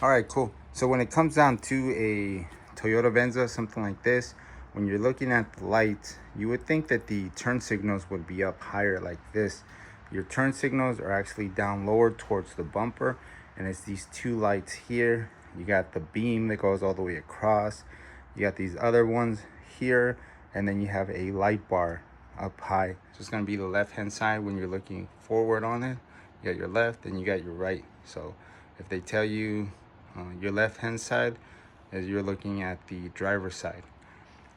All right, cool. So when it comes down to a Toyota Venza, something like this, when you're looking at the lights, you would think that the turn signals would be up higher like this. Your turn signals are actually down lower towards the bumper, and it's these two lights here. You got the beam that goes all the way across. You got these other ones here, and then you have a light bar up high. So it's gonna be the left-hand side when you're looking forward on it. You got your left and you got your right. So if they tell you your left hand side, as you're looking at the driver's side.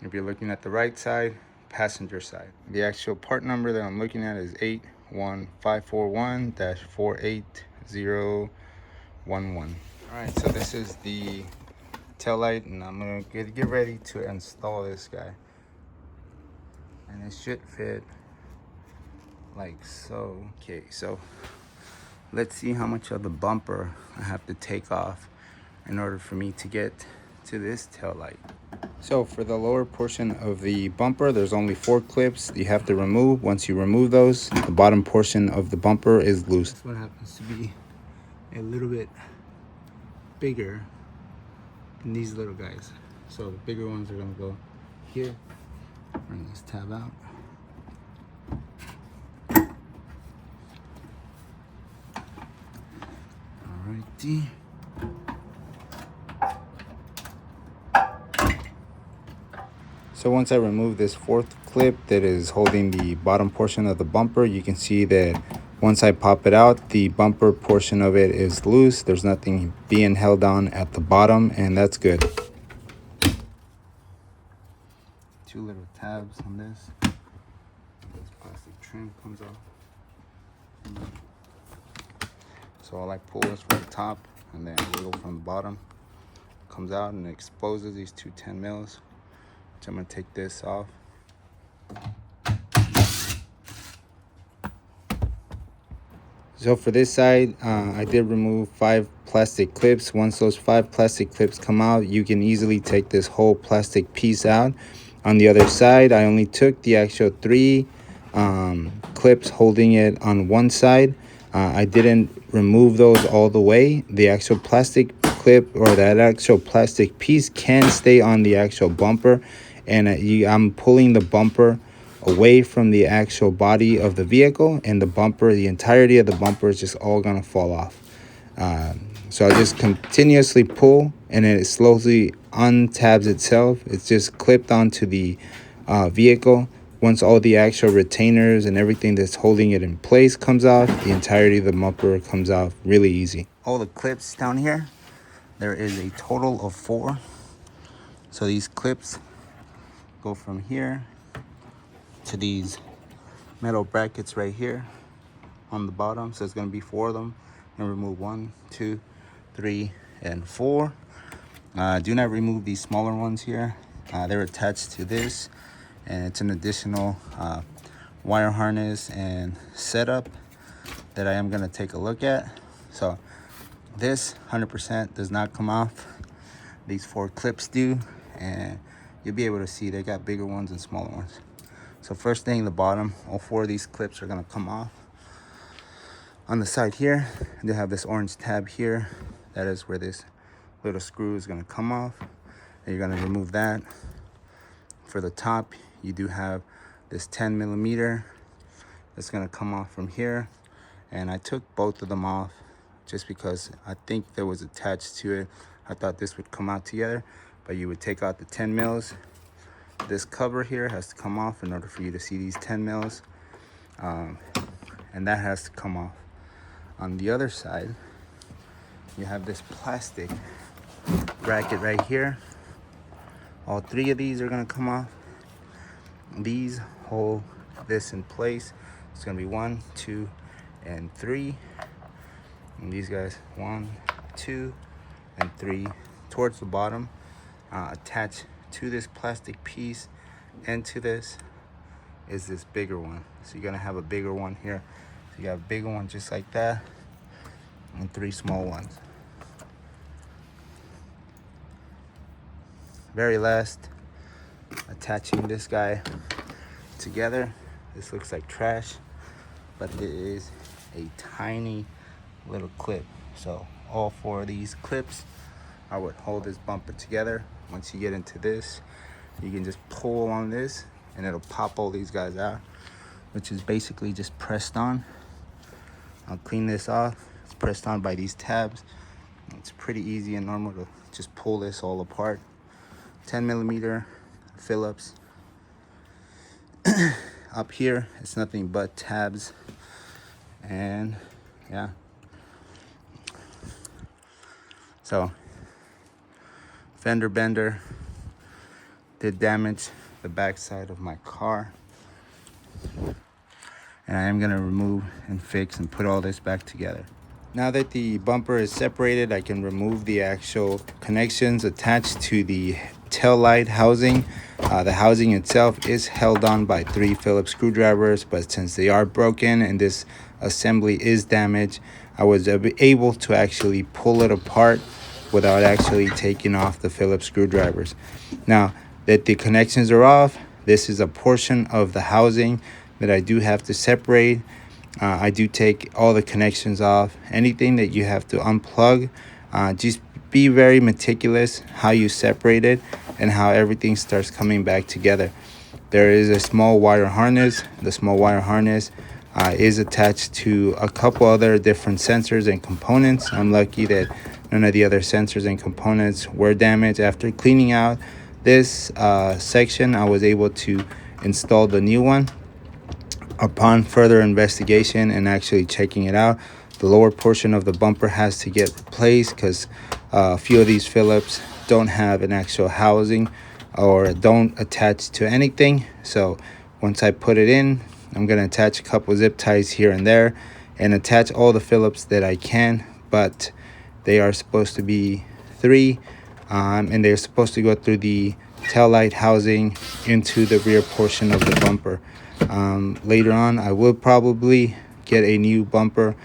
If you're looking at the right side, passenger side. The actual part number that I'm looking at is 81541-48011. All right, so this is the tail light, and I'm gonna get ready to install this guy. And it should fit like so. Okay, so let's see how much of the bumper I have to take off in order for me to get to this tail light. So for the lower portion of the bumper, there's only 4 clips you have to remove. Once you remove those, the bottom portion of the bumper is loose. This one happens to be a little bit bigger than these little guys. So the bigger ones are gonna go here. Bring this tab out. Alrighty. So once I remove this 4th clip that is holding the bottom portion of the bumper, you can see that once I pop it out, the bumper portion of it is loose. There's nothing being held on at the bottom, and that's good. 2 little tabs on this. This plastic trim comes off. So all I pull is from the top, and then wiggle from the bottom. Comes out and it exposes these 2 10 mils. So I'm gonna take this off. So for this side, I did remove 5 plastic clips. Once those 5 plastic clips come out, you can easily take this whole plastic piece out. On the other side, I only took the actual 3 clips holding it on one side. I didn't remove those all the way. The actual plastic clip or that actual plastic piece can stay on the actual bumper, and I'm pulling the bumper away from the actual body of the vehicle, and the entirety of the bumper is just all gonna fall off. So I just continuously pull, and then it slowly untabs itself. It's just clipped onto the vehicle. Once all the actual retainers and everything that's holding it in place comes off, the entirety of the bumper comes off really easy. All the clips down here, there is a total of 4. So these clips go from here to these metal brackets right here on the bottom. So it's going to be 4 of them, and remove 1, 2, 3, and 4. Do not remove these smaller ones here. They're attached to this, and it's an additional wire harness and setup that I am going to take a look at. So this 100% does not come off. These 4 clips do, and you'll be able to see they got bigger ones and smaller ones. So first thing, the bottom, all 4 of these clips are gonna come off. On the side here, they have this orange tab here. That is where this little screw is gonna come off, and you're gonna remove that. For the top, you do have this 10 millimeter that's gonna come off from here, and I took both of them off just because I think there was attached to it. I thought this would come out together, but you would take out the 10 mils. This cover here has to come off in order for you to see these 10 mils, and that has to come off. On the other side, you have this plastic bracket right here. All 3 of these are gonna come off. These hold this in place. It's gonna be 1, 2, and 3. And these guys, 1, 2, and 3 towards the bottom, attached to this plastic piece and to this is this bigger one. So you're gonna have a bigger one here. So you got a bigger one just like that, and 3 small ones. Very last, attaching this guy together. This looks like trash, but it is a tiny little clip. So all 4 of these clips, I would hold this bumper together. Once you get into this, you can just pull on this and it'll pop all these guys out, which is basically just pressed on. I'll clean this off. It's pressed on by these tabs. It's pretty easy and normal to just pull this all apart. 10mm Phillips. Up here, it's nothing but tabs. And yeah. So, fender bender did damage the backside of my car. And I am gonna remove and fix and put all this back together. Now that the bumper is separated, I can remove the actual connections attached to the tail light housing. The housing itself is held on by 3 Phillips screwdrivers, but since they are broken and this assembly is damaged, I was able to actually pull it apart without actually taking off the Phillips screwdrivers. Now that the connections are off, this is a portion of the housing that I do have to separate. I do take all the connections off. Anything that you have to unplug, just be very meticulous how you separate it and how everything starts coming back together. There is a small wire harness. The small wire harness is attached to a couple other different sensors and components. I'm lucky that none of the other sensors and components were damaged. After cleaning out this section, I was able to install the new one. Upon further investigation and actually checking it out, the lower portion of the bumper has to get replaced because a few of these Phillips don't have an actual housing or don't attach to anything. So once I put it in, I'm going to attach a couple zip ties here and there and attach all the Phillips that I can, but they are supposed to be 3 and they're supposed to go through the tail light housing into the rear portion of the bumper. Later on, I will probably get a new bumper.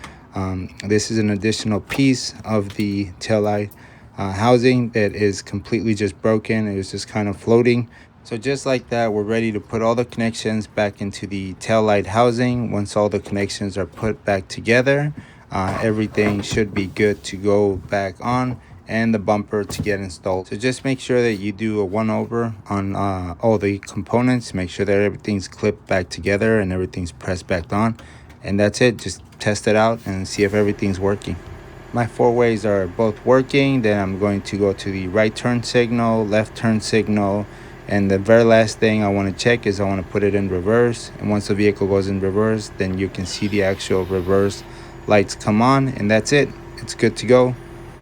This is an additional piece of the taillight housing that is completely just broken. It was just kind of floating. So just like that, we're ready to put all the connections back into the taillight housing. Once all the connections are put back together, everything should be good to go back on and the bumper to get installed. So just make sure that you do a one-over on all the components. Make sure that everything's clipped back together and everything's pressed back on. And that's it. Just test it out and see if everything's working. My 4 ways are both working. Then I'm going to go to the right turn signal, left turn signal, and the very last thing I want to check is I want to put it in reverse. And once the vehicle goes in reverse, then you can see the actual reverse lights come on, and that's it. It's good to go.